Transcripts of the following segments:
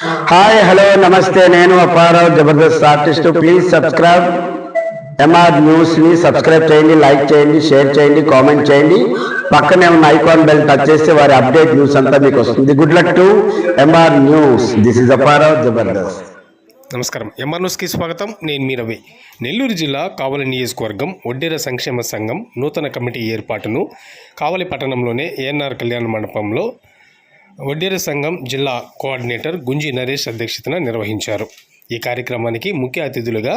Hi hello నమస్తే, నేను Apparao Jabardasth artist. Please subscribe MR news ని సబ్స్క్రైబ్ చేయండి, లైక్ చేయండి, షేర్ చేయండి, కామెంట్ చేయండి. పక్కనే ఉన్న ఐకాన్ బెల్ టచ్ చేస్తే వారి అప్డేట్ న్యూస్ అంతా మీకు వస్తుంది. Good luck to MR news. This is Apparao Jabardasth. నమస్కారం. ఎంఆర్ న్యూస్కి స్వాగతం. నేను మీ రవి. నెల్లూరు జిల్లా కావలి నియోజకవర్గం ఒడ్డెర సంక్షేమ సంఘం నూతన కమిటీ ఏర్పాటును కావలి పట్టణంలోనే ఏఎన్ఆర్ కళ్యాణ మండపంలో ఒడ్డెర సంఘం జిల్లా కోఆర్డినేటర్ గుంజి నరేష్ అధ్యక్షతన నిర్వహించారు. ఈ కార్యక్రమానికి ముఖ్య అతిథులుగా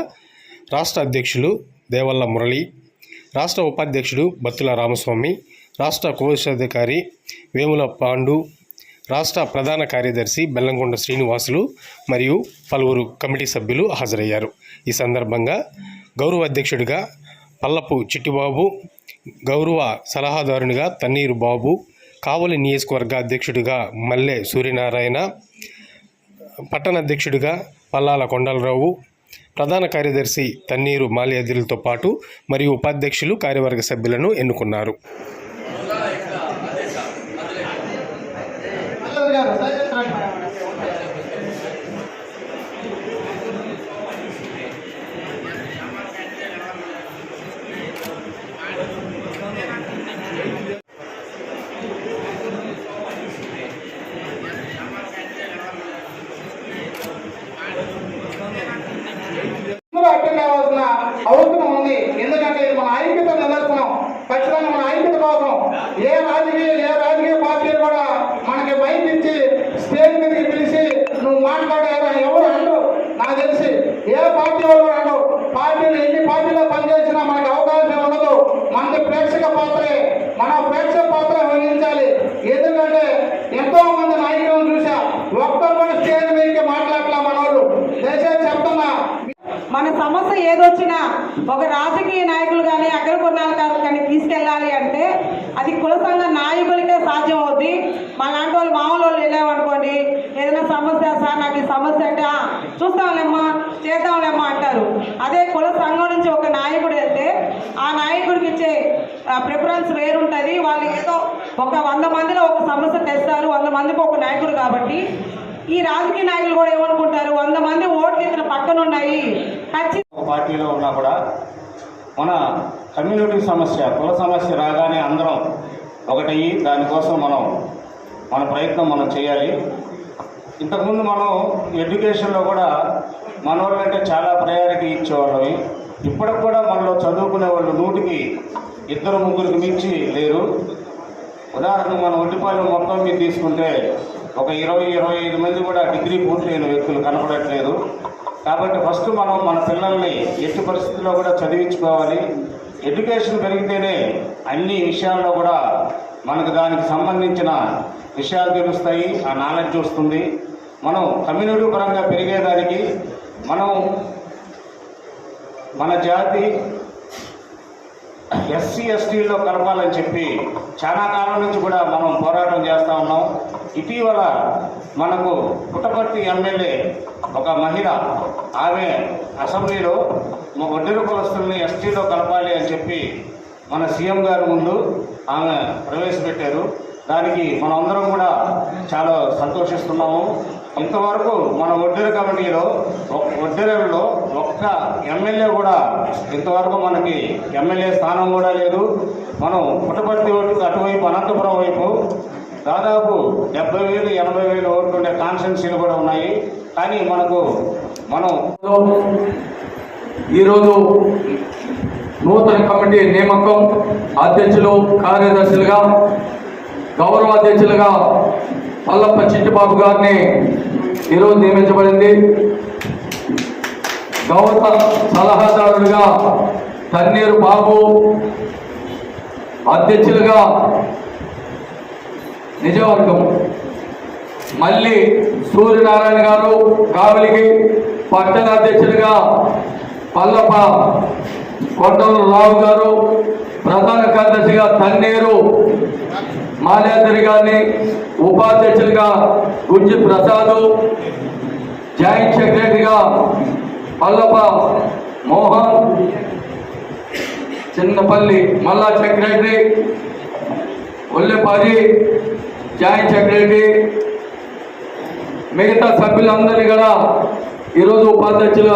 రాష్ట్ర అధ్యక్షులు దేవల్ల మురళి, రాష్ట్ర ఉపాధ్యక్షుడు బత్తుల రామస్వామి, రాష్ట్ర కోశాధికారి వేముల పాండు, రాష్ట్ర ప్రధాన కార్యదర్శి బెల్లంకొండ శ్రీనివాసులు మరియు పలువురు కమిటీ సభ్యులు హాజరయ్యారు. ఈ సందర్భంగా గౌరవ అధ్యక్షుడిగా పల్లపు చిట్టిబాబు, గౌరవ సలహాదారునిగా తన్నీరు బాబు, కావలి నియోజకవర్గ అధ్యక్షుడిగా మల్లె సూర్యనారాయణ, పట్టణ అధ్యక్షుడిగా పల్లాల కొండలరావు, ప్రధాన కార్యదర్శి తన్నీరు మాల్యాద్రిలతో పాటు మరియు ఉపాధ్యక్షులు కార్యవర్గ సభ్యులను ఎన్నుకున్నారు. కావాల్సిన అవసరం ఉంది. ఎందుకంటే ఇది మన ఐక్యత నిదర్శనం. ఖచ్చితంగా మన ఐక్యత కోసం ఏ రాజకీయ పార్టీలు కూడా మనకి బయట ఇచ్చి స్టేజ్ మీదకి పిలిచి నువ్వు మాట్లాడారు ఎవరు అంటూ నాకు తెలిసి ఏ పార్టీ వాళ్ళు కూడా అంటూ పార్టీలు ఎన్ని పార్టీలో పనిచేసినా మనకి అవకాశం ఉండదు. మనకి ప్రేక్షక పాత్రే, మన ప్రేక్షక పాత్ర వహించాలి. ఎందుకంటే ఎంతో మంది నాయకులను చూసా, ఒక్కరు కూడా స్టేజ్ మీదకి మాట్లాడలా మన వాళ్ళు. దయచేసి చెప్తున్నా, మన సమస్య ఏదొచ్చినా ఒక రాజకీయ నాయకులు కానీ అగ్రకుర్ణాలు కానీ తీసుకెళ్ళాలి అంటే అది కుల సంఘ నాయకులకే సాధ్యం అవుద్ది. మా లాంటి వాళ్ళు మామూలు వాళ్ళు వెళ్ళామనుకోండి, ఏదైనా సమస్య సార్ నాకు ఈ సమస్య అంటే చూస్తాంలేమ్మా చేద్దాంలేమ్మా అంటారు. అదే కుల సంఘం నుంచి ఒక నాయకుడు వెళ్తే ఆ నాయకుడికి ఇచ్చే ప్రిఫరెన్స్ వేరుంటుంది. వాళ్ళు ఏదో ఒక 100 మందిలో ఒక సమస్య తెస్తారు, 100 మందికి ఒక నాయకుడు. కాబట్టి ఈ రాజకీయ నాయకులు కూడా ఏమనుకుంటారు, 100 మంది ఓట్లు ఇతర పక్కన ఉన్నాయి. పార్టీలో ఉన్నా కూడా మన కమ్యూనిటీ సమస్య, కుల సమస్య రాగానే అందరం ఒకటయ్యి దానికోసం మన ప్రయత్నం మనం చేయాలి. ఇంతకుముందు మనం ఎడ్యుకేషన్లో కూడా మన వాళ్ళంటే చాలా ప్రయారిటీ ఇచ్చేవాళ్ళవి. ఇప్పటికి కూడా మనలో చదువుకునే వాళ్ళు 100కి 2-3 మించి లేరు. ఉదాహరణకు మన ఒడ్డిపాలెం మొత్తం మీద తీసుకుంటే ఒక 20-25 మంది కూడా డిగ్రీ పూర్తయిన వ్యక్తులు కనపడట్లేదు. కాబట్టి ఫస్ట్ మనం మన పిల్లల్ని ఎట్టి పరిస్థితుల్లో కూడా చదివించుకోవాలి. ఎడ్యుకేషన్ పెరిగితేనే అన్ని విషయాల్లో కూడా మనకు దానికి సంబంధించిన విషయాలు తెలుస్తాయి, ఆ నాలెడ్జ్ వస్తుంది. మనం కమ్యూనిటీ పరంగా పెరిగేదానికి మన జాతి ఎస్సీ ఎస్టీల్లో కలపాలని చెప్పి చాలా కాలం నుంచి కూడా మనం పోరాటం చేస్తూ ఉన్నాం. ఇటీవల మనకు పుట్టపర్తి ఎమ్మెల్యే ఒక మహిళ, ఆమె అసెంబ్లీలో ఒడ్డెర కులస్తుల్ని ఎస్టీలో కలపాలి అని చెప్పి మన సీఎం గారి ముందు ఆమె ప్రవేశపెట్టారు. దానికి మనమందరం కూడా చాలా సంతోషిస్తున్నాము. ఇంతవరకు మన ఒడ్డెర కమిటీలో ఒడ్డెరలో ఒక్క ఎమ్మెల్యే కూడా ఇంతవరకు మనకి ఎమ్మెల్యే స్థానం కూడా లేదు. మనం పుట్టపర్తి ఓటు అటువైపు అనంతపురం వైపు దాదాపు 70,000-80,000 ఓట్లు ఉండే కాన్స్టిట్యున్సీలు కూడా ఉన్నాయి. కానీ మనం ఈరోజు నూతన కమిటీ నియామకం, అధ్యక్షులు, కార్యదర్శులుగా, గౌరవ అధ్యక్షులుగా పల్లప్ప చిట్టిబాబు గారిని ఈరోజు నియమించబడింది. గౌరవ సలహాదారులుగా తన్నీరు బాబు, అధ్యక్షులుగా నిజవర్గం మళ్ళీ సూర్యనారాయణ గారు కావలికి, పట్టణ అధ్యక్షులుగా పల్లప్ప కొండలరావు గారు, ప్రధాన కార్యదర్శిగా తన్నీరు మాల్యాద్రి గారిని, ఉపాధ్యక్షులుగా గుంజి ప్రసాదు, జాయింట్ సెక్రటరీగా పల్లప్ప మోహన్, చిన్నపల్లి మల్లా సెక్రటరీ, ఒల్లెపారి జాయింట్ సెక్రటరీ, మిగతా సభ్యులందరినీ కూడా ఈరోజు ఉపాధ్యక్షులు